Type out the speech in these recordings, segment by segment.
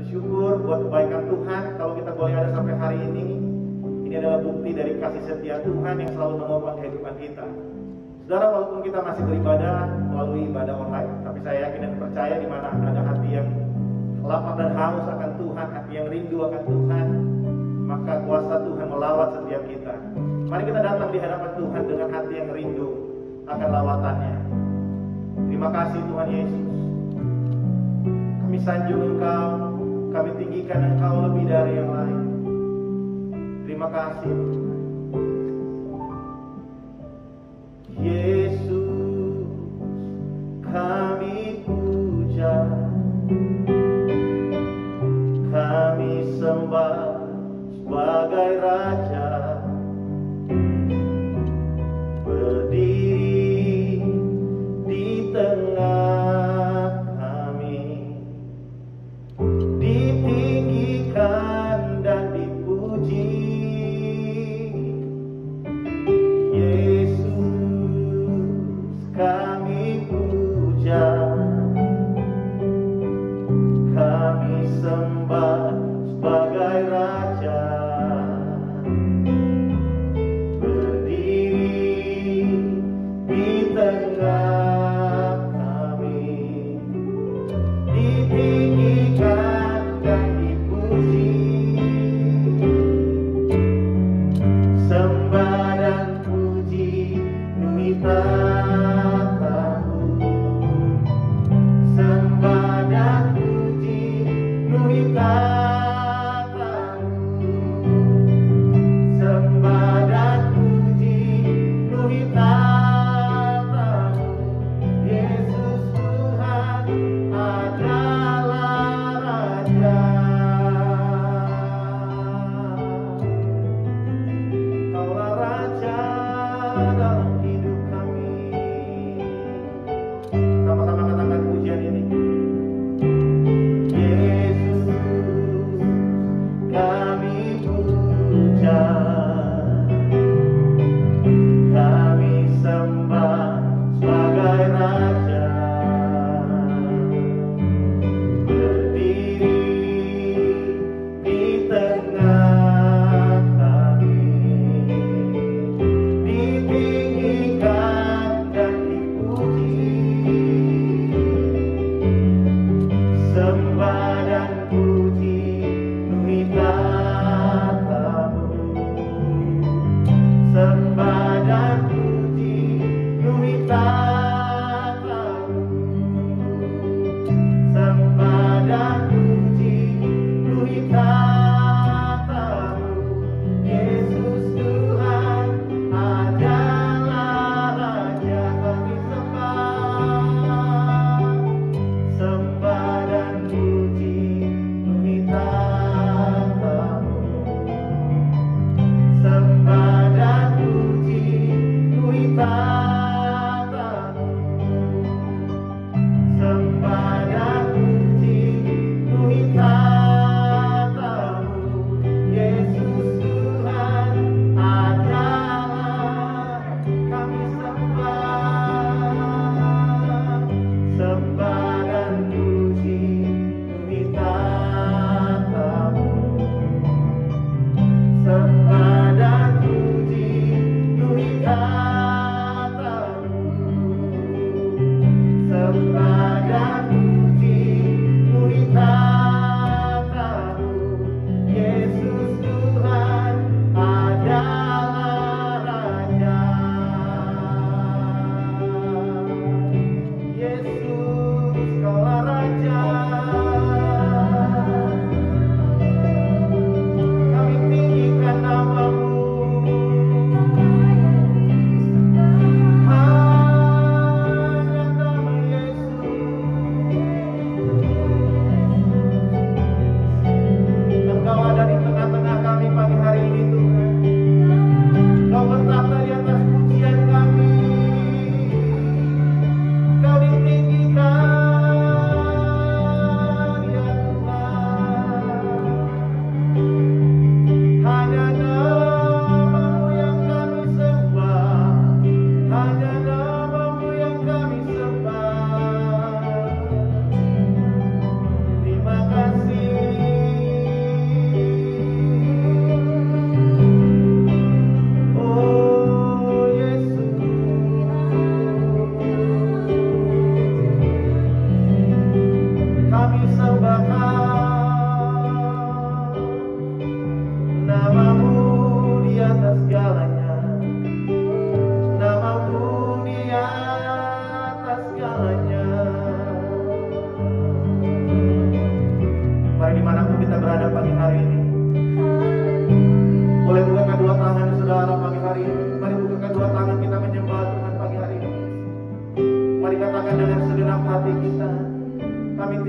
bersyukur buat kebaikan Tuhan. Kalau kita boleh ada sampai hari ini adalah bukti dari kasih setia Tuhan yang selalu menopang kehidupan kita. Saudara, walaupun kita masih beribadah melalui ibadah online, tapi saya yakin dan percaya di mana ada hati yang lapar dan haus akan Tuhan, hati yang rindu akan Tuhan, maka kuasa Tuhan melawat setiap kita. Mari kita datang di hadapan Tuhan dengan hati yang rindu akan lawatannya. Terima kasih Tuhan Yesus. Kami sanjung Engkau, kami tinggikan Engkau lebih dari yang lain. Terima kasih Yesus, kami puja, kami sembah sebagai Raja, berdiri di tengah kami, ditinggikan dan dipuji. Kami puja, kami sembah sebagai Raja, berdiri di tengah kami, ditinggikan dan dipuji, sembah dan puji nuhita.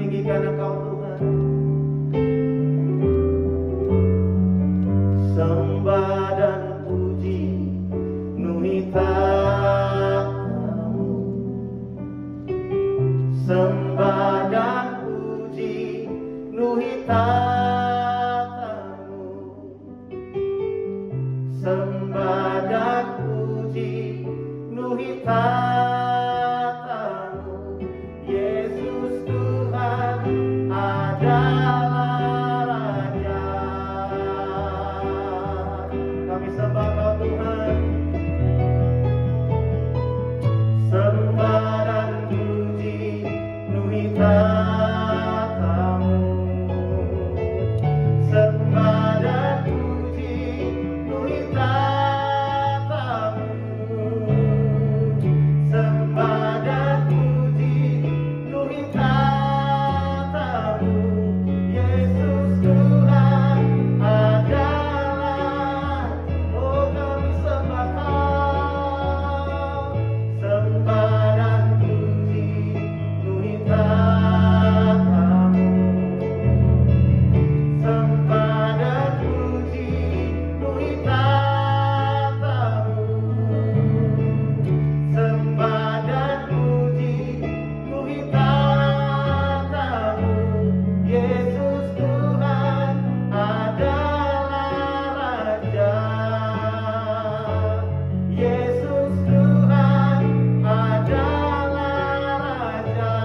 tinggikan Engkau Tuhan. Sembah dan puji nuhi takhta-Mu. Sembah dan puji nuhi takhta-Mu. Sembah dan puji nuhi takhta-Mu. Yesus Tuhan adalah Raja. Kami sembah Kau Tuhan. Sembah dan puji nuhi takhta-Mu. Sembah dan puji nuhi takhta-Mu. Sembah dan puji nuhi takhta-Mu. Yesus Tuhan adalah. Oh, kami sembah Kau. Sembah dan puji nuhi takhta-Mu. Sembah dan puji nuhi takhta-Mu. Sembah dan puji nuhi takhta-Mu. Yesus Tuhan adalah Raja. Yesus Tuhan adalah Raja.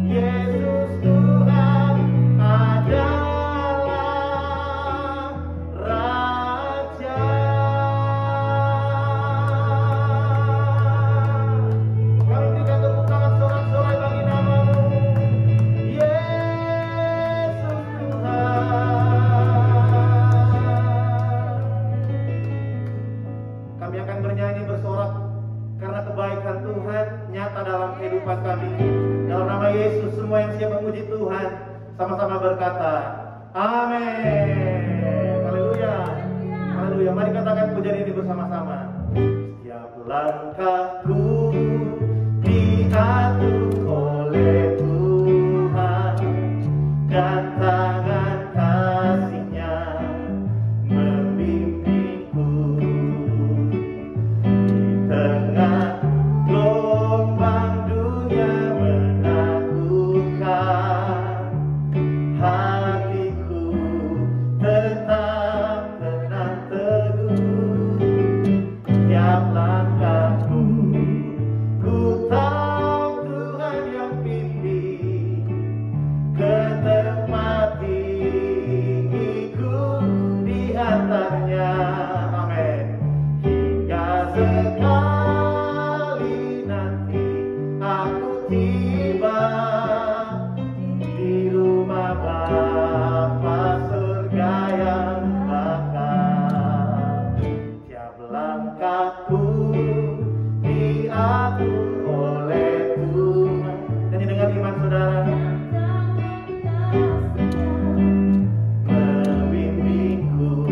Yesus Tuhan adalah Raja. Kami berikan tepuk tangan sorak-sorai bagi nama-Mu. Yesus Tuhan. Kami akan bernyanyi bersorak karena kebaikan Tuhan nyata dalam kehidupan kami. Dalam nama Yesus, semua yang siap memuji Tuhan sama-sama berkata, amin. Haleluya. Haleluya. Mari katakan pujian ini bersama-sama. Setiap langkahku diatur oleh Tuhan, dan tangan kasih-Nya membimbingku. Di tengah gelombang dunia menakutkan, hatiku tetap tenang teguh. Tiap langkahku ku tahu Tuhan yang pimpin ke tempat tinggiku diantaranya. Amin. Hingga sekali nanti aku tiba di rumah Bapa surga yang bakal. Tiap langkahku diatur oleh Tuhan. Nyanyi dengan iman saudara. Membimbingku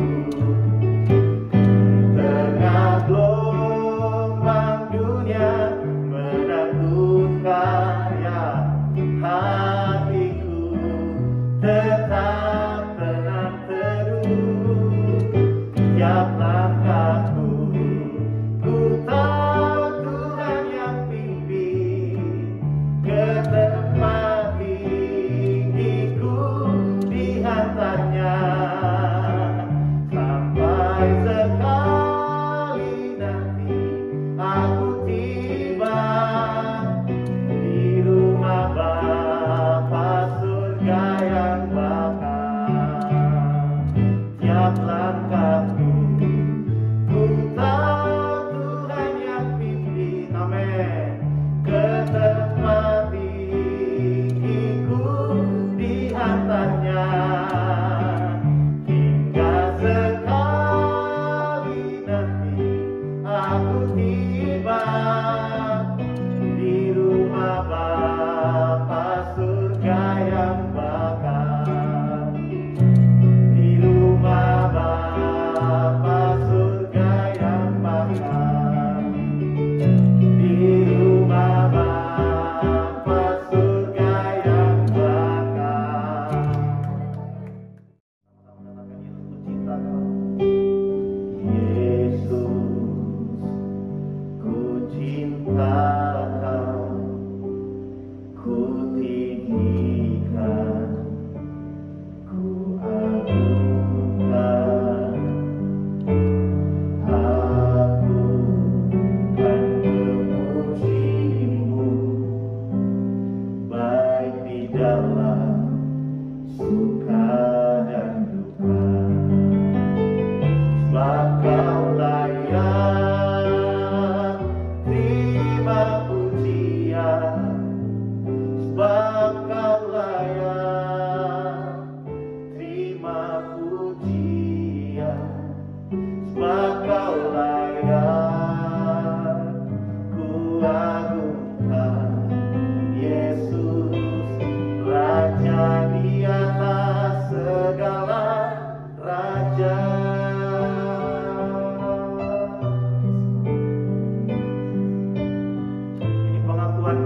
tengah gelombang dunia menakutkan, ya hatiku tetap tenang teduh. Tiap langkahku ku tahu Tuhan yang pimpin ke tempat tinggiku dihantarnya. Sampai sekali nanti aku tiba di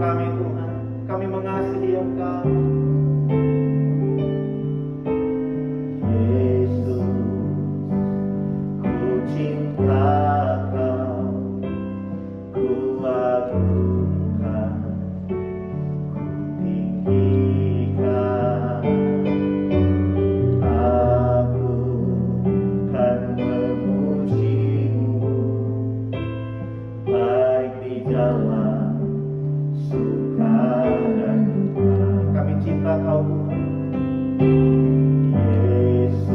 kami Tuhan. Kami mengasihi Engkau. Yesus, ku cinta Kau, ku agungkan, ku tinggikan. Aku kan memuji-Mu, baik di jalan suka dan duka. Kami cinta Kau Tuhan. Yesus,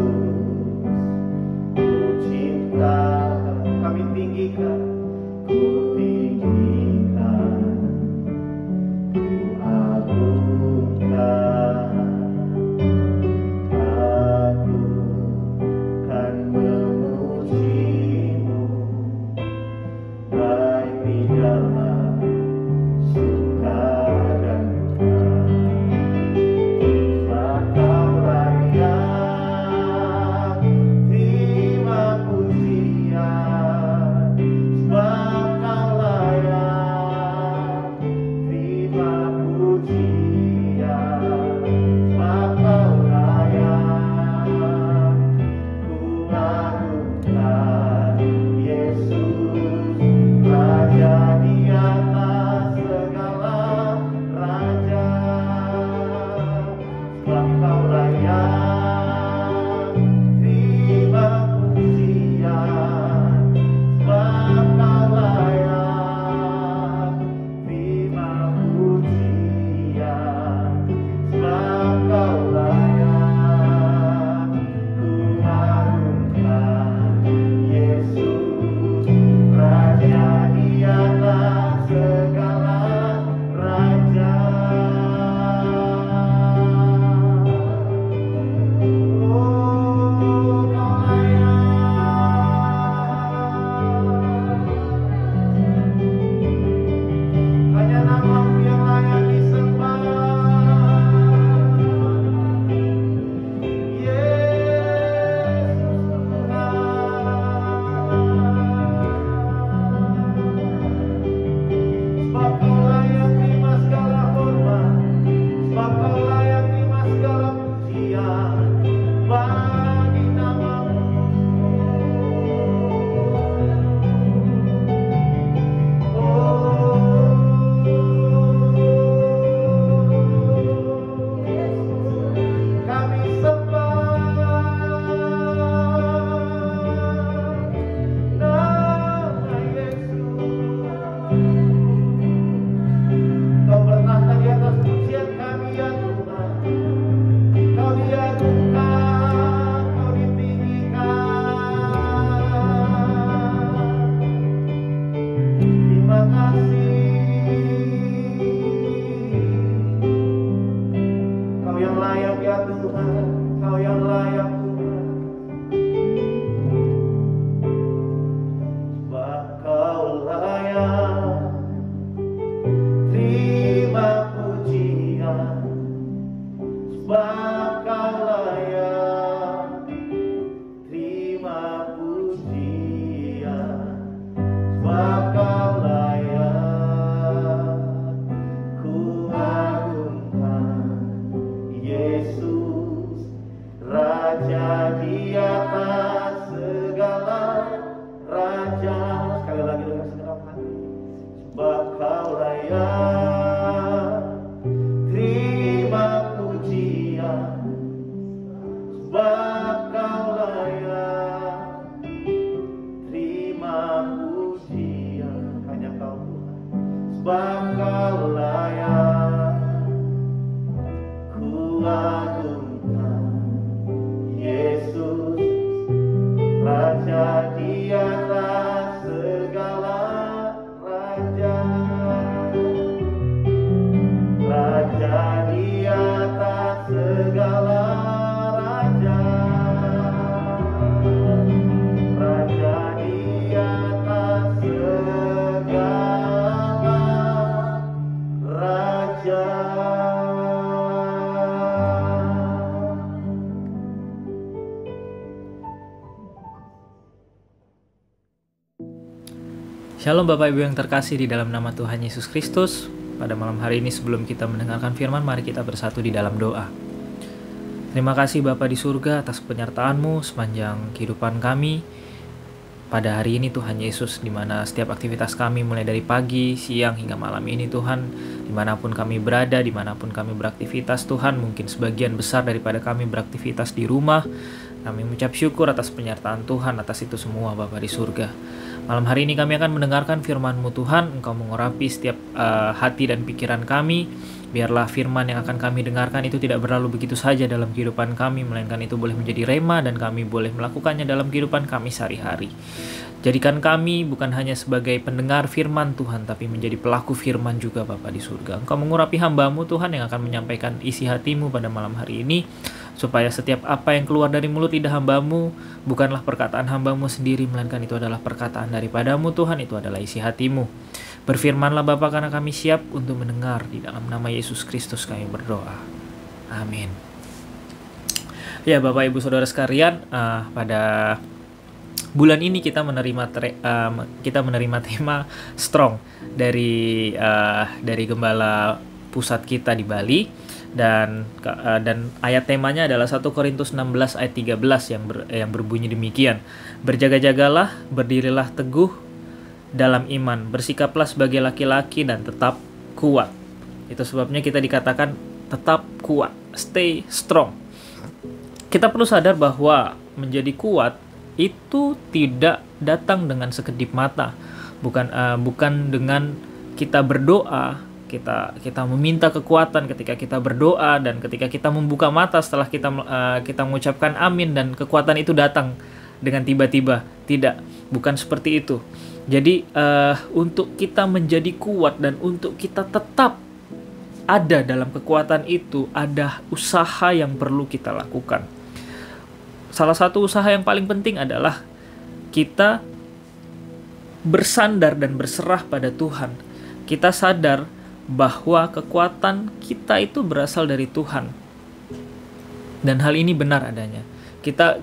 ku cinta, kami tinggikan, ku tinggikan, ku agungkan. Aku kan memuji-Mu, baik di dalam suka dan duka. Sebab Kau layak terima pujian, sebab Kau layak terima pujian, sebab Kau layak ku agungkan. Yesus, Raja di atas segala raja, sebab Kau layak terima pujian, sebab Kau layak terima pujian, sebab Kau layak ku agungkan. Yesus, Raja di atas segala raja. Oh, Kau layak. Hanya nama-Mu yang layak disembah. Yesus Tuhan. Sebab Kau layak terima segala hormat, sebab Kau layak terima segala pujian bagi nama-Mu. Kami sembah nama Yesus. Kau bertahta di atas pujian kami ya Tuhan. Kau diagungkan, Kau ditinggikan. Terima kasih. Kau yang layak ya Tuhan, Kau yang layak Tuhan. Sebab Kau layak terima pujian, sebab Kau layak terima pujian, sebab Kau layak ku agungkan. Yesus, Raja di atas segala raja. Sekali lagi dengan segenap hati. Sebab Kau layak terima pujian, sebab Kau layak terima pujian. Hanya Kau Tuhan. Sebab Kau layak ku agungkan. Yesus, Raja di atas segala raja. Raja di atas segala raja. Raja di atas segala raja. Shalom Bapak Ibu yang terkasih di dalam nama Tuhan Yesus Kristus. pada malam hari ini. Sebelum kita mendengarkan firman, mari kita bersatu di dalam doa. Terima kasih Bapa di surga atas penyertaan-Mu sepanjang kehidupan kami pada hari ini Tuhan Yesus, di mana setiap aktivitas kami mulai dari pagi, siang, hingga malam ini Tuhan, dimanapun kami berada, dimanapun kami beraktivitas Tuhan, mungkin sebagian besar daripada kami beraktivitas di rumah, kami mengucap syukur atas penyertaan Tuhan atas itu semua Bapa di surga. Malam hari ini kami akan mendengarkan firman-Mu Tuhan. Engkau mengurapi setiap hati dan pikiran kami. Biarlah firman yang akan kami dengarkan itu tidak berlalu begitu saja dalam kehidupan kami, melainkan itu boleh menjadi rema dan kami boleh melakukannya dalam kehidupan kami sehari-hari. Jadikan kami bukan hanya sebagai pendengar firman Tuhan, tapi menjadi pelaku firman juga Bapa di surga. Engkau mengurapi hamba-Mu Tuhan yang akan menyampaikan isi hati-Mu pada malam hari ini, supaya setiap apa yang keluar dari mulut lidah hamba-Mu bukanlah perkataan hamba-Mu sendiri, melainkan itu adalah perkataan daripada-Mu Tuhan, itu adalah isi hati-Mu. Berfirmanlah Bapa, karena kami siap untuk mendengar. Di dalam nama Yesus Kristus kami berdoa. Amin. Ya Bapak Ibu Saudara sekalian, pada bulan ini kita menerima tema Strong dari Gembala pusat kita di Bali, dan ayat temanya adalah 1 Korintus 16 ayat 13 yang berbunyi demikian. Berjaga-jagalah, berdirilah teguh dalam iman, bersikaplah sebagai laki-laki dan tetap kuat. Itu sebabnya kita dikatakan tetap kuat, stay strong. Kita perlu sadar bahwa menjadi kuat itu tidak datang dengan sekedip mata, bukan dengan kita berdoa, kita meminta kekuatan ketika kita berdoa, dan ketika kita membuka mata setelah kita mengucapkan amin dan kekuatan itu datang dengan tiba-tiba. Tidak, bukan seperti itu. Jadi untuk kita menjadi kuat dan untuk kita tetap ada dalam kekuatan itu, ada usaha yang perlu kita lakukan. Salah satu usaha yang paling penting adalah kita bersandar dan berserah pada Tuhan. Kita sadar bahwa kekuatan kita itu berasal dari Tuhan. Dan hal ini benar adanya. Kita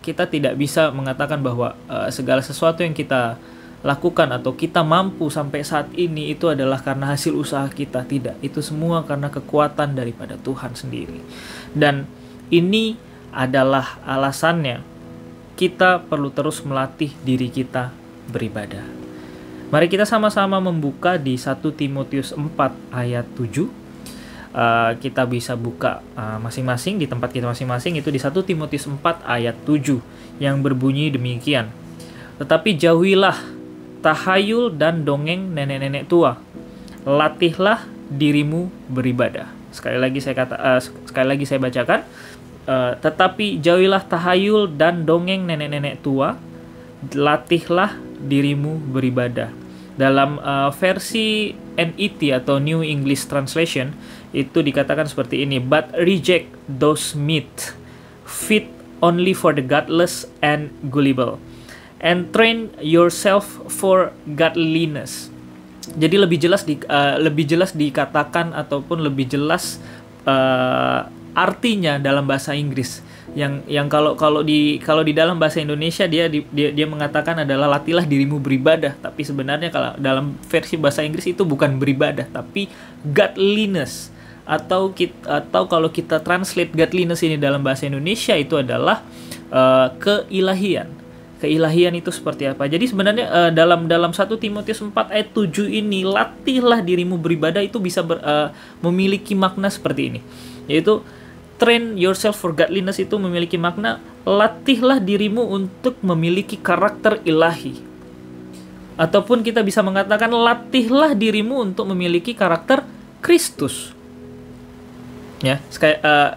tidak bisa mengatakan bahwa segala sesuatu yang kita lakukan atau kita mampu sampai saat ini itu adalah karena hasil usaha kita. Tidak, itu semua karena kekuatan daripada Tuhan sendiri. Dan ini adalah alasannya kita perlu terus melatih diri kita beribadah. Mari kita sama-sama membuka di 1 Timotius 4 ayat 7. Kita bisa buka masing-masing di tempat kita masing-masing, itu di 1 Timotius 4 ayat 7 yang berbunyi demikian. Tetapi jauhilah tahayul dan dongeng nenek-nenek tua. Latihlah dirimu beribadah. Sekali lagi saya bacakan. Tetapi jauhilah tahayul dan dongeng nenek-nenek tua. Latihlah dirimu beribadah. Dalam versi NET atau New English Translation itu dikatakan seperti ini. But reject those myths fit only for the godless and gullible, and train yourself for godliness. Jadi lebih jelas dikatakan ataupun lebih jelas artinya dalam bahasa Inggris. Yang kalau di dalam bahasa Indonesia dia mengatakan adalah latilah dirimu beribadah, tapi sebenarnya kalau dalam versi bahasa Inggris itu bukan beribadah tapi godliness, atau kalau kita translate godliness ini dalam bahasa Indonesia itu adalah keilahian. Keilahian itu seperti apa? Jadi sebenarnya dalam 1 Timotius 4 ayat 7 ini, latihlah dirimu beribadah, itu bisa memiliki makna seperti ini. Yaitu train yourself for godliness itu memiliki makna latihlah dirimu untuk memiliki karakter ilahi. Ataupun kita bisa mengatakan latihlah dirimu untuk memiliki karakter Kristus. Ya,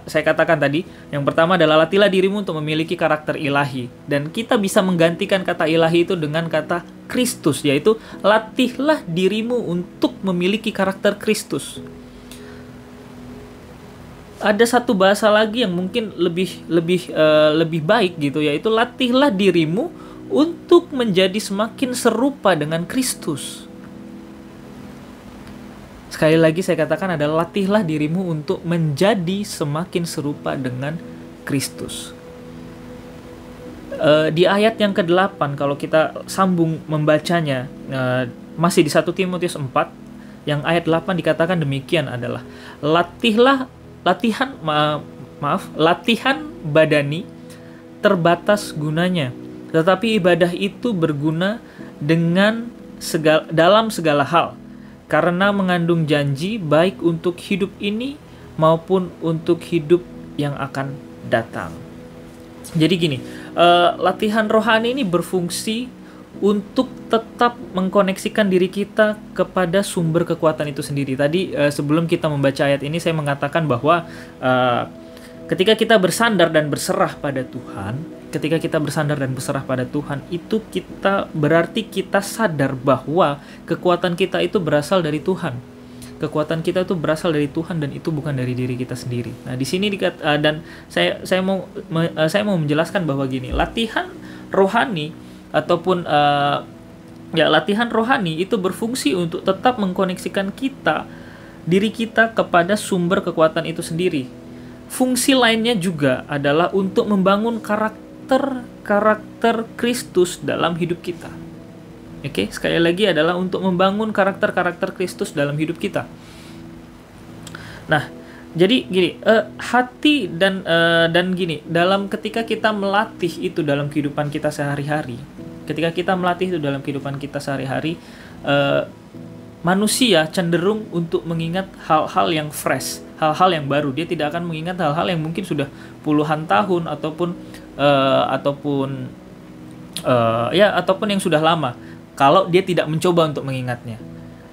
saya katakan tadi, yang pertama adalah latihlah dirimu untuk memiliki karakter ilahi, dan kita bisa menggantikan kata ilahi itu dengan kata Kristus, yaitu latihlah dirimu untuk memiliki karakter Kristus. Ada satu bahasa lagi yang mungkin lebih baik gitu, yaitu latihlah dirimu untuk menjadi semakin serupa dengan Kristus. Sekali lagi saya katakan adalah latihlah dirimu untuk menjadi semakin serupa dengan Kristus. Di ayat yang ke-8 kalau kita sambung membacanya, masih di 1 Timotius 4, yang ayat 8 dikatakan demikian adalah latihan badani terbatas gunanya, tetapi ibadah itu berguna dalam segala hal, karena mengandung janji baik untuk hidup ini maupun untuk hidup yang akan datang. Jadi gini, latihan rohani ini berfungsi untuk tetap mengkoneksikan diri kita kepada sumber kekuatan itu sendiri. Tadi sebelum kita membaca ayat ini, saya mengatakan bahwa ketika kita bersandar dan berserah pada Tuhan, itu berarti kita sadar bahwa kekuatan kita itu berasal dari Tuhan. Kekuatan kita itu berasal dari Tuhan dan itu bukan dari diri kita sendiri. Nah, di sini dan saya mau menjelaskan bahwa gini, latihan rohani ataupun latihan rohani itu berfungsi untuk tetap mengkoneksikan diri kita kepada sumber kekuatan itu sendiri. Fungsi lainnya juga adalah untuk membangun karakter Kristus dalam hidup kita. Oke, sekali lagi adalah untuk membangun karakter Kristus dalam hidup kita. Nah, jadi gini, hati dan gini, ketika kita melatih itu dalam kehidupan kita sehari-hari, manusia cenderung untuk mengingat hal-hal yang fresh, hal-hal yang baru. Dia tidak akan mengingat hal-hal yang mungkin sudah puluhan tahun ataupun yang sudah lama, kalau dia tidak mencoba untuk mengingatnya.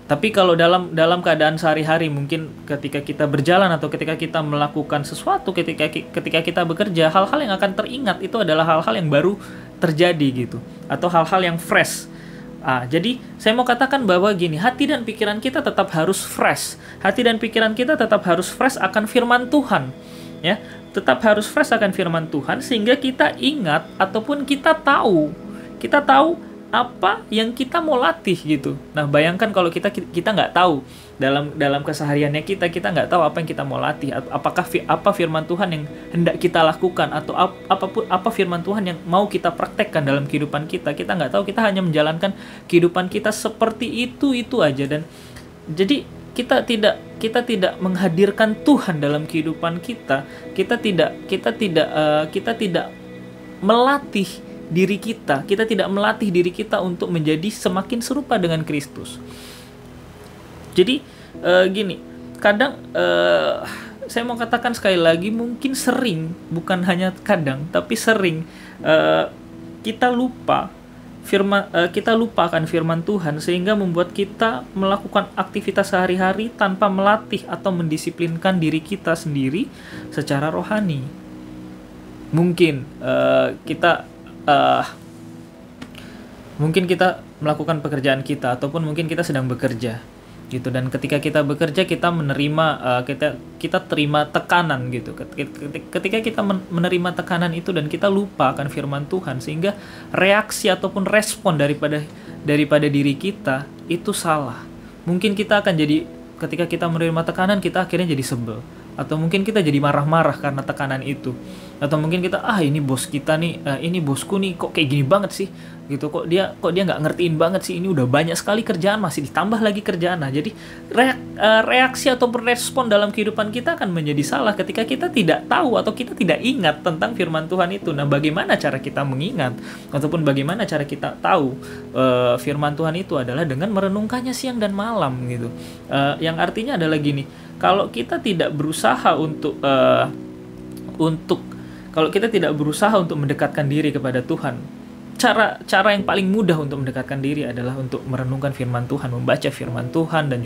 Tapi kalau dalam keadaan sehari-hari, mungkin ketika kita berjalan atau ketika kita melakukan sesuatu, ketika kita bekerja, hal-hal yang akan teringat itu adalah hal-hal yang baru terjadi gitu, atau hal-hal yang fresh. Jadi saya mau katakan bahwa gini, hati dan pikiran kita tetap harus fresh. Hati dan pikiran kita tetap harus fresh akan firman Tuhan, ya. Tetap harus fresh akan firman Tuhan sehingga kita ingat ataupun kita tahu apa yang kita mau latih gitu. Nah, bayangkan kalau kita nggak tahu dalam kesehariannya kita nggak tahu apa yang kita mau latih, apakah apa firman Tuhan yang hendak kita lakukan, atau apa firman Tuhan yang mau kita praktekkan dalam kehidupan kita nggak tahu. Kita hanya menjalankan kehidupan kita seperti itu aja, dan jadi kita tidak menghadirkan Tuhan dalam kehidupan kita. Kita tidak melatih diri kita tidak melatih diri kita untuk menjadi semakin serupa dengan Kristus. Jadi gini, kadang saya mau katakan sekali lagi, mungkin sering, bukan hanya kadang, tapi sering kita lupa akan firman Tuhan, sehingga membuat kita melakukan aktivitas sehari-hari tanpa melatih atau mendisiplinkan diri kita sendiri secara rohani. Mungkin kita melakukan pekerjaan kita, ataupun mungkin kita sedang bekerja gitu, dan ketika kita bekerja kita terima tekanan gitu. Ketika kita menerima tekanan itu dan kita lupa akan firman Tuhan, sehingga reaksi ataupun respon daripada diri kita itu salah. Mungkin kita akan jadi, ketika kita menerima tekanan, kita akhirnya jadi sebel, atau mungkin kita jadi marah-marah karena tekanan itu, atau mungkin kita ini bos kita nih, ini bosku nih kok kayak gini banget sih gitu, kok dia nggak ngertiin banget sih, ini udah banyak sekali kerjaan masih ditambah lagi kerjaan. Nah, jadi reaksi atau respon dalam kehidupan kita akan menjadi salah ketika kita tidak tahu atau kita tidak ingat tentang firman Tuhan itu. Nah, bagaimana cara kita mengingat ataupun bagaimana cara kita tahu firman Tuhan itu adalah dengan merenungkannya siang dan malam gitu. Yang artinya adalah gini, kalau kita tidak berusaha untuk mendekatkan diri kepada Tuhan, cara yang paling mudah untuk mendekatkan diri adalah untuk merenungkan firman Tuhan, membaca firman Tuhan, dan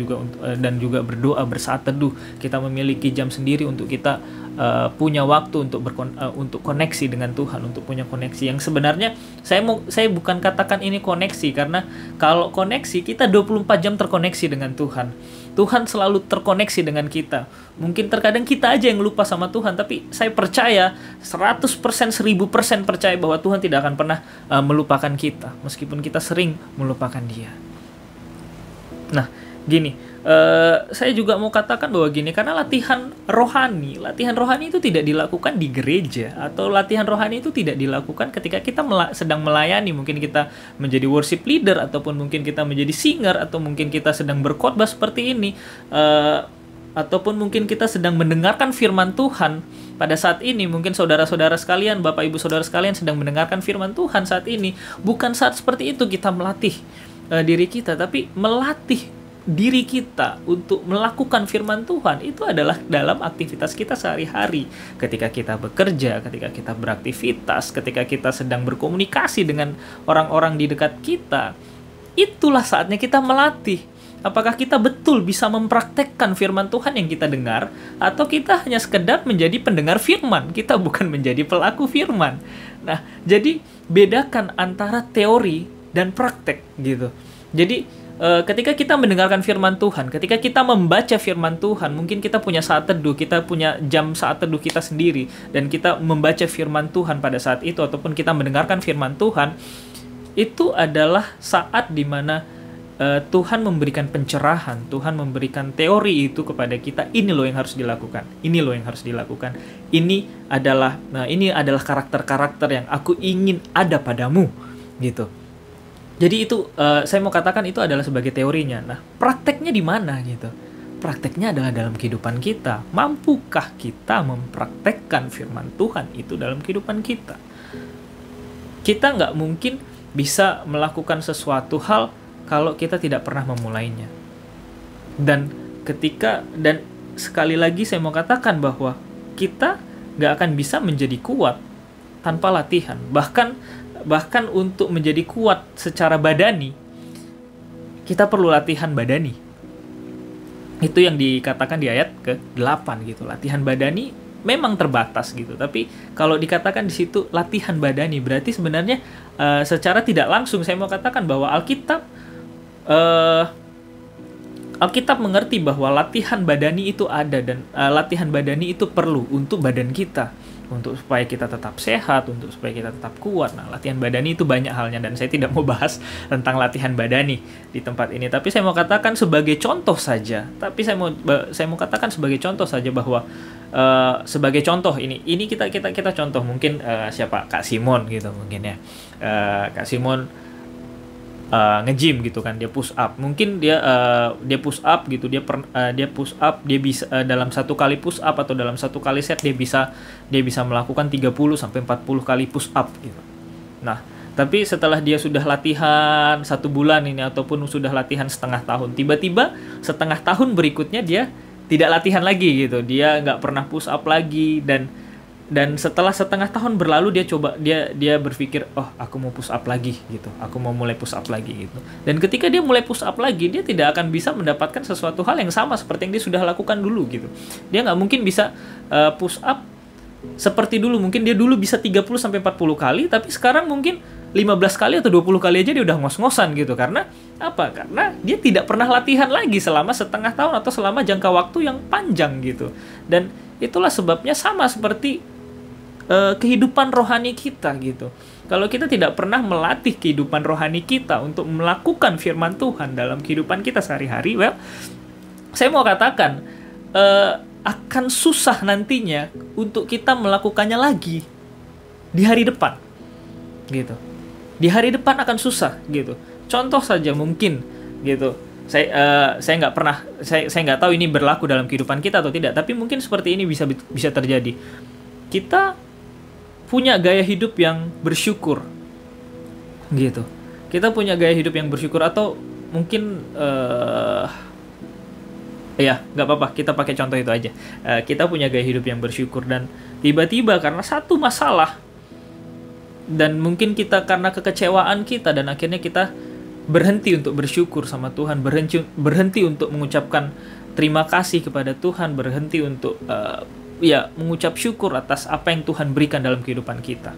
juga berdoa, bersaat teduh. Kita memiliki jam sendiri untuk kita punya waktu untuk koneksi dengan Tuhan, untuk punya koneksi yang sebenarnya saya bukan katakan ini koneksi, karena kalau koneksi kita 24 jam terkoneksi dengan Tuhan. Tuhan selalu terkoneksi dengan kita. Mungkin terkadang kita aja yang lupa sama Tuhan, tapi saya percaya 100%, 1000% percaya bahwa Tuhan tidak akan pernah melupakan kita, meskipun kita sering melupakan Dia. Nah, Gini, saya juga mau katakan bahwa gini, karena latihan rohani itu tidak dilakukan di gereja, atau latihan rohani itu tidak dilakukan ketika kita sedang melayani. Mungkin kita menjadi worship leader, ataupun mungkin kita menjadi singer, atau mungkin kita sedang berkhotbah seperti ini, ataupun mungkin kita sedang mendengarkan firman Tuhan pada saat ini. Mungkin saudara-saudara sekalian, Bapak Ibu saudara sekalian sedang mendengarkan firman Tuhan saat ini. Bukan saat seperti itu kita melatih diri kita, tapi melatih diri kita untuk melakukan firman Tuhan itu adalah dalam aktivitas kita sehari-hari. Ketika kita bekerja, ketika kita beraktivitas, ketika kita sedang berkomunikasi dengan orang-orang di dekat kita, itulah saatnya kita melatih. Apakah kita betul bisa mempraktekkan firman Tuhan yang kita dengar, atau kita hanya sekedar menjadi pendengar firman, kita bukan menjadi pelaku firman. Nah, jadi bedakan antara teori dan praktek gitu. Jadi ketika kita mendengarkan firman Tuhan, ketika kita membaca firman Tuhan, mungkin kita punya saat teduh, kita punya jam saat teduh kita sendiri, dan kita membaca firman Tuhan pada saat itu, ataupun kita mendengarkan firman Tuhan, itu adalah saat dimana Tuhan memberikan pencerahan, Tuhan memberikan teori itu kepada kita. Ini loh yang harus dilakukan, ini loh yang harus dilakukan. Ini adalah karakter-karakter yang aku ingin ada padamu, gitu. Jadi itu saya mau katakan itu adalah sebagai teorinya. Nah, prakteknya di mana gitu? Prakteknya adalah dalam kehidupan kita. Mampukah kita mempraktekkan firman Tuhan itu dalam kehidupan kita? Kita nggak mungkin bisa melakukan sesuatu hal kalau kita tidak pernah memulainya. Dan sekali lagi saya mau katakan bahwa kita nggak akan bisa menjadi kuat tanpa latihan. Bahkan untuk menjadi kuat secara badani, kita perlu latihan badani. Itu yang dikatakan di ayat ke-8 gitu. Latihan badani memang terbatas gitu. Tapi kalau dikatakan di situ latihan badani, berarti sebenarnya secara tidak langsung saya mau katakan bahwa Alkitab mengerti bahwa latihan badani itu ada, dan latihan badani itu perlu untuk badan kita, untuk supaya kita tetap sehat, untuk supaya kita tetap kuat. Nah, latihan badani itu banyak halnya, dan saya tidak mau bahas tentang latihan badani di tempat ini. Tapi saya mau katakan sebagai contoh saja. Bahwa sebagai contoh ini kita contoh mungkin siapa, Kak Simon gitu mungkin ya. Kak Simon nge-gym gitu kan, dia push up. Mungkin dia push up gitu, dia push up, dia bisa dalam satu kali push up atau dalam satu kali set dia bisa melakukan 30 sampai 40 kali push up gitu. Nah, tapi setelah dia sudah latihan 1 bulan ini, ataupun sudah latihan setengah tahun, tiba-tiba setengah tahun berikutnya dia tidak latihan lagi gitu. Dia nggak pernah push up lagi, dan setelah setengah tahun berlalu dia berpikir, oh aku mau push up lagi gitu, aku mau mulai push up lagi gitu. Dan ketika dia mulai push up lagi, dia tidak akan bisa mendapatkan sesuatu hal yang sama seperti yang dia sudah lakukan dulu gitu. Dia nggak mungkin bisa push up seperti dulu. Mungkin dia dulu bisa 30 sampai 40 kali, tapi sekarang mungkin 15 kali atau 20 kali aja dia udah ngos-ngosan gitu. Karena apa? Karena dia tidak pernah latihan lagi selama setengah tahun atau selama jangka waktu yang panjang gitu. Dan itulah sebabnya sama seperti kehidupan rohani kita gitu. Kalau kita tidak pernah melatih kehidupan rohani kita untuk melakukan firman Tuhan dalam kehidupan kita sehari-hari, saya mau katakan akan susah nantinya untuk kita melakukannya lagi di hari depan gitu. Di hari depan akan susah gitu. Contoh saja mungkin gitu. Saya nggak pernah, saya nggak tahu ini berlaku dalam kehidupan kita atau tidak, tapi mungkin seperti ini bisa terjadi. Kita punya gaya hidup yang bersyukur gitu. Kita punya gaya hidup yang bersyukur, atau mungkin ya nggak apa-apa, kita pakai contoh itu aja. Kita punya gaya hidup yang bersyukur, dan tiba-tiba karena satu masalah, dan mungkin kita karena kekecewaan kita, dan akhirnya kita berhenti untuk bersyukur sama Tuhan, berhenti untuk mengucapkan terima kasih kepada Tuhan, berhenti untuk mengucap syukur atas apa yang Tuhan berikan dalam kehidupan kita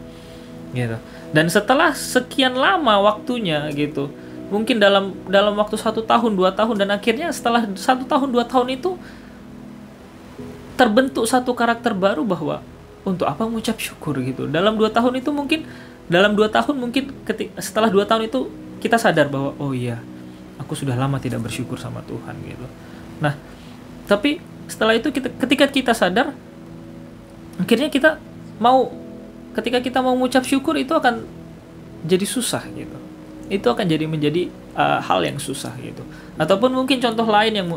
gitu. Dan setelah sekian lama waktunya gitu, mungkin dalam waktu 1 tahun 2 tahun, dan akhirnya setelah 1 tahun 2 tahun itu terbentuk satu karakter baru, bahwa untuk apa mengucap syukur gitu. Dalam 2 tahun mungkin setelah 2 tahun itu kita sadar bahwa oh iya, aku sudah lama tidak bersyukur sama Tuhan gitu. Nah, tapi setelah itu ketika kita sadar, akhirnya ketika kita mau mengucap syukur itu akan jadi susah gitu. Itu akan menjadi hal yang susah gitu. Ataupun mungkin contoh lain yang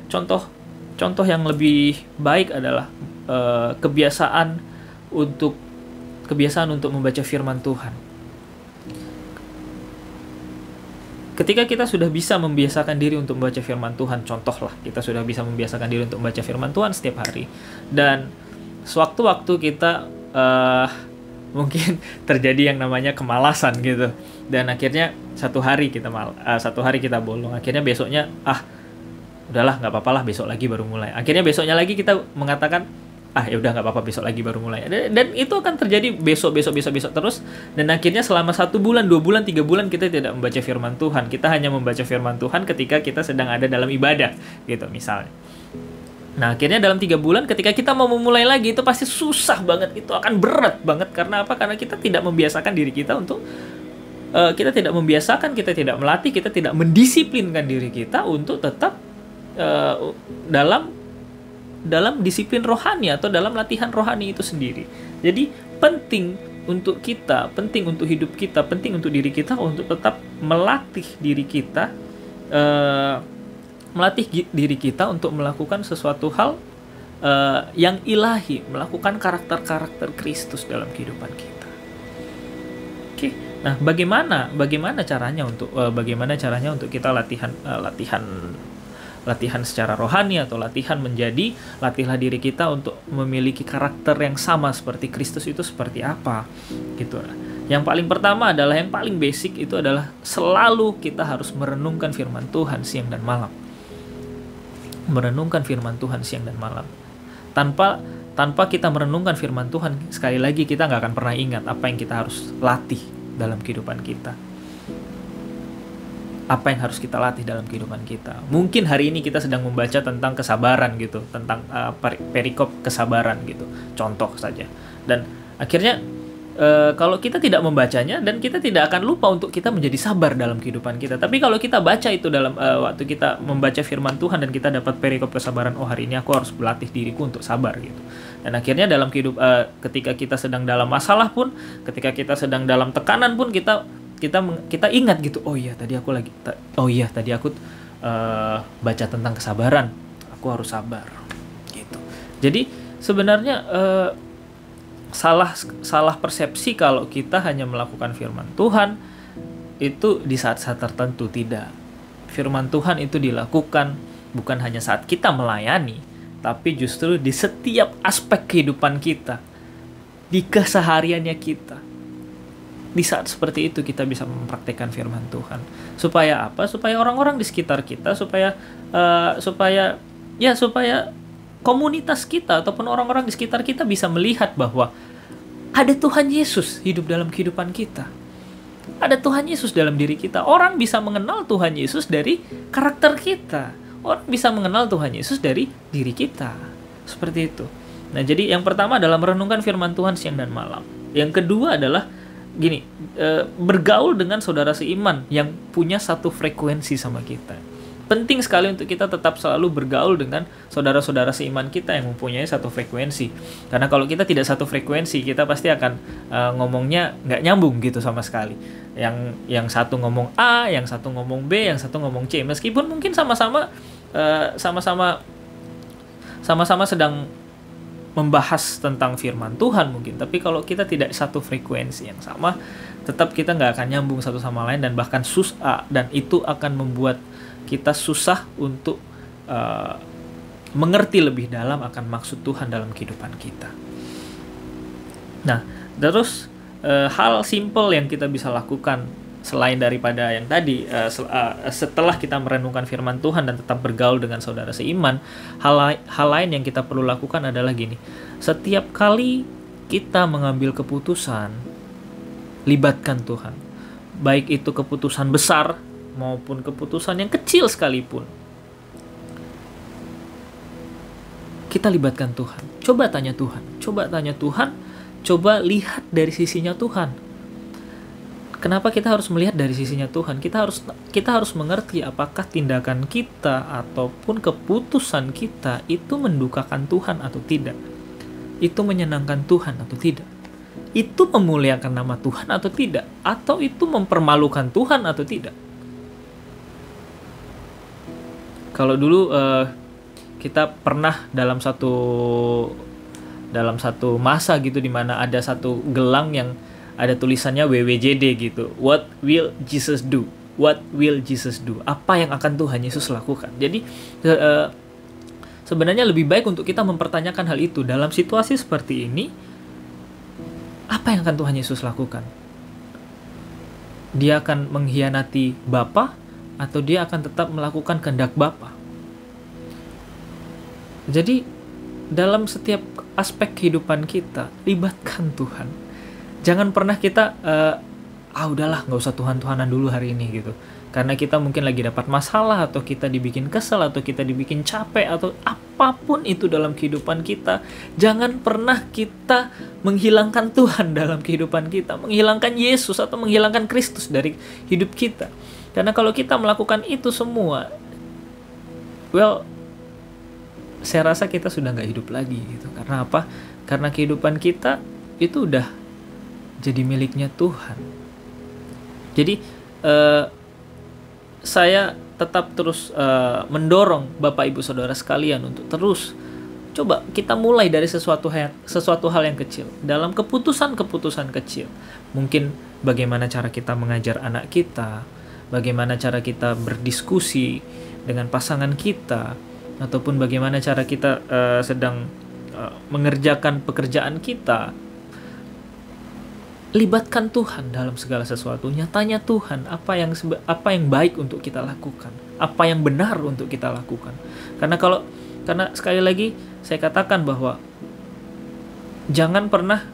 contoh yang lebih baik adalah kebiasaan untuk membaca firman Tuhan. Ketika kita sudah bisa membiasakan diri untuk membaca firman Tuhan, contohlah kita sudah bisa membiasakan diri untuk membaca firman Tuhan setiap hari, dan sewaktu-waktu kita mungkin terjadi yang namanya kemalasan gitu, dan akhirnya satu hari kita bolong, akhirnya besoknya udahlah nggak apa-apa lah, besok lagi baru mulai. Akhirnya besoknya lagi kita mengatakan ya udah nggak apa-apa, besok lagi baru mulai. Dan itu akan terjadi besok terus, dan akhirnya selama 1 bulan, 2 bulan, 3 bulan kita tidak membaca firman Tuhan. Kita hanya membaca firman Tuhan ketika kita sedang ada dalam ibadah gitu misalnya. Nah, akhirnya dalam 3 bulan ketika kita mau memulai lagi, itu pasti susah banget, itu akan berat banget. Karena apa? Karena kita tidak membiasakan diri kita untuk kita tidak melatih, kita tidak mendisiplinkan diri kita untuk tetap dalam disiplin rohani atau dalam latihan rohani itu sendiri. Jadi penting untuk hidup kita, penting untuk diri kita untuk tetap melatih diri kita untuk melakukan sesuatu hal yang ilahi, melakukan karakter karakter Kristus dalam kehidupan kita. Oke. Nah, bagaimana caranya untuk kita latihan secara rohani, atau latihlah diri kita untuk memiliki karakter yang sama seperti Kristus itu seperti apa gitu. Yang paling pertama adalah, yang paling basic itu adalah selalu kita harus merenungkan firman Tuhan siang dan malam. Merenungkan firman Tuhan siang dan malam. Tanpa kita merenungkan firman Tuhan, sekali lagi kita nggak akan pernah ingat apa yang kita harus latih dalam kehidupan kita. Apa yang harus kita latih dalam kehidupan kita. Mungkin hari ini kita sedang membaca tentang kesabaran gitu, tentang perikop kesabaran gitu, contoh saja. Dan akhirnya kalau kita tidak membacanya, dan kita tidak akan lupa untuk kita menjadi sabar dalam kehidupan kita. Tapi kalau kita baca itu dalam waktu kita membaca firman Tuhan dan kita dapat perikop kesabaran, hari ini aku harus berlatih diriku untuk sabar gitu. Dan akhirnya dalam ketika kita sedang dalam masalah pun, ketika kita sedang dalam tekanan pun, kita ingat gitu, tadi aku baca tentang kesabaran, aku harus sabar gitu. Jadi sebenarnya salah persepsi kalau kita hanya melakukan firman Tuhan itu di saat-saat tertentu. Tidak. Firman Tuhan itu dilakukan bukan hanya saat kita melayani, tapi justru di setiap aspek kehidupan kita, di kesehariannya kita. Di saat seperti itu kita bisa mempraktikkan firman Tuhan. Supaya apa? Supaya orang-orang di sekitar kita, supaya komunitas kita ataupun orang-orang di sekitar kita bisa melihat bahwa ada Tuhan Yesus hidup dalam kehidupan kita. Ada Tuhan Yesus dalam diri kita. Orang bisa mengenal Tuhan Yesus dari karakter kita. Orang bisa mengenal Tuhan Yesus dari diri kita. Seperti itu. Nah, jadi yang pertama adalah merenungkan firman Tuhan siang dan malam. Yang kedua adalah bergaul dengan saudara seiman yang punya satu frekuensi sama kita. Penting sekali untuk kita tetap selalu bergaul dengan saudara-saudara seiman kita yang mempunyai satu frekuensi. Karena kalau kita tidak satu frekuensi, kita pasti akan ngomongnya nggak nyambung gitu sama sekali. Yang satu ngomong A, yang satu ngomong B, yang satu ngomong C. Meskipun mungkin sama-sama sedang membahas tentang firman Tuhan mungkin, tapi kalau kita tidak satu frekuensi yang sama, tetap kita nggak akan nyambung satu sama lain, dan bahkan susah, dan itu akan membuat kita susah untuk mengerti lebih dalam akan maksud Tuhan dalam kehidupan kita. Nah, terus hal simple yang kita bisa lakukan selain daripada yang tadi, setelah kita merenungkan firman Tuhan dan tetap bergaul dengan saudara seiman, hal lain yang kita perlu lakukan adalah gini. Setiap kali kita mengambil keputusan, libatkan Tuhan. Baik itu keputusan besar maupun keputusan yang kecil sekalipun. Kita libatkan Tuhan. Coba tanya Tuhan. Coba lihat dari sisinya Tuhan. Kenapa kita harus melihat dari sisinya Tuhan? Kita harus mengerti apakah tindakan kita ataupun keputusan kita itu mendukakan Tuhan atau tidak. Itu menyenangkan Tuhan atau tidak. Itu memuliakan nama Tuhan atau tidak. Atau itu mempermalukan Tuhan atau tidak. Kalau dulu kita pernah dalam satu masa gitu, di mana ada satu gelang yang ada tulisannya WWJD gitu. What will Jesus do? What will Jesus do? Apa yang akan Tuhan Yesus lakukan? Jadi sebenarnya lebih baik untuk kita mempertanyakan hal itu. Dalam situasi seperti ini, apa yang akan Tuhan Yesus lakukan? Dia akan mengkhianati Bapa atau dia akan tetap melakukan kehendak Bapa? Jadi dalam setiap aspek kehidupan kita, libatkan Tuhan. Jangan pernah kita udahlah, nggak usah Tuhan-Tuhanan dulu hari ini gitu. Karena kita mungkin lagi dapat masalah, atau kita dibikin kesel, atau kita dibikin capek, atau apapun itu dalam kehidupan kita. Jangan pernah kita menghilangkan Tuhan dalam kehidupan kita, menghilangkan Yesus atau menghilangkan Kristus dari hidup kita. Karena kalau kita melakukan itu semua, saya rasa kita sudah nggak hidup lagi gitu. Karena apa? Karena kehidupan kita itu udah jadi miliknya Tuhan. Jadi saya tetap terus mendorong Bapak Ibu Saudara sekalian untuk terus coba kita mulai dari sesuatu hal yang kecil. Dalam keputusan kecil. Mungkin bagaimana cara kita mengajar anak kita, bagaimana cara kita berdiskusi dengan pasangan kita, ataupun bagaimana cara kita sedang mengerjakan pekerjaan kita. Libatkan Tuhan dalam segala sesuatunya. Tanya Tuhan apa yang baik untuk kita lakukan, apa yang benar untuk kita lakukan. Karena sekali lagi saya katakan bahwa jangan pernah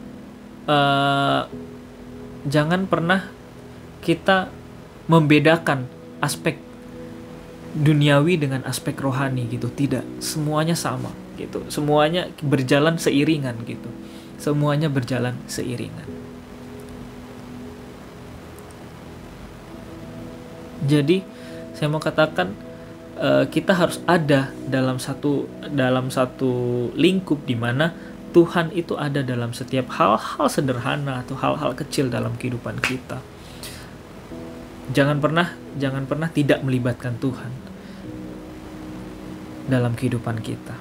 kita membedakan aspek duniawi dengan aspek rohani gitu. Tidak, semuanya sama gitu. Semuanya berjalan seiringan gitu. Semuanya berjalan seiringan. Jadi saya mau katakan kita harus ada dalam satu lingkup di mana Tuhan itu ada dalam setiap hal-hal sederhana atau hal-hal kecil dalam kehidupan kita. Jangan pernah tidak melibatkan Tuhan dalam kehidupan kita.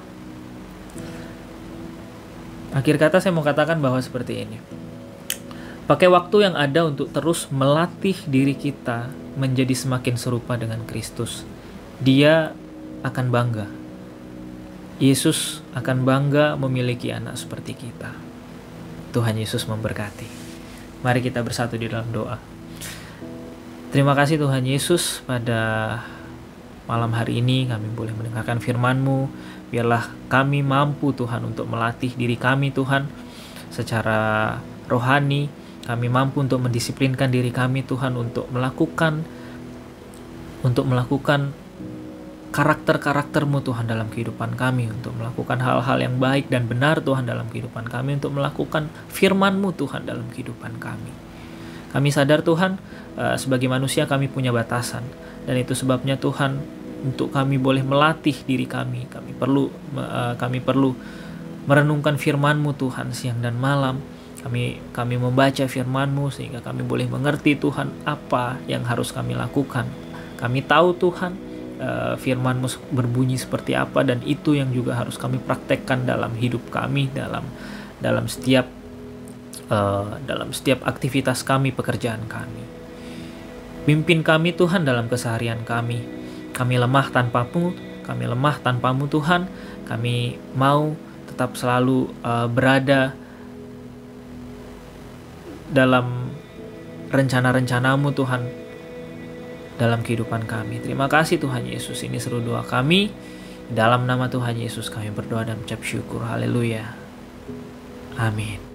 Akhir kata saya mau katakan bahwa seperti ini. Pakai waktu yang ada untuk terus melatih diri kita menjadi semakin serupa dengan Kristus. Dia akan bangga. Yesus akan bangga memiliki anak seperti kita. Tuhan Yesus memberkati. Mari kita bersatu di dalam doa. Terima kasih Tuhan Yesus, pada malam hari ini kami boleh mendengarkan firman-Mu. Biarlah kami mampu Tuhan untuk melatih diri kami Tuhan secara rohani. Kami mampu untuk mendisiplinkan diri kami Tuhan untuk melakukan karakter-karakter-Mu Tuhan dalam kehidupan kami, untuk melakukan hal-hal yang baik dan benar Tuhan dalam kehidupan kami, untuk melakukan firman-Mu Tuhan dalam kehidupan kami. Kami sadar Tuhan, sebagai manusia kami punya batasan, dan itu sebabnya Tuhan, untuk kami boleh melatih diri kami perlu merenungkan firman-Mu Tuhan siang dan malam. Kami membaca firman-Mu sehingga kami boleh mengerti Tuhan apa yang harus kami lakukan. Kami tahu Tuhan firman-Mu berbunyi seperti apa, dan itu yang juga harus kami praktekkan dalam hidup kami, dalam setiap aktivitas kami, pekerjaan kami. Pimpin kami Tuhan dalam keseharian kami. Kami lemah tanpa-Mu Tuhan. Kami mau tetap selalu berada dalam rencana-rencana-Mu Tuhan dalam kehidupan kami. Terima kasih Tuhan Yesus. Ini seru doa kami. Dalam nama Tuhan Yesus kami berdoa dan mengucap syukur. Haleluya. Amin.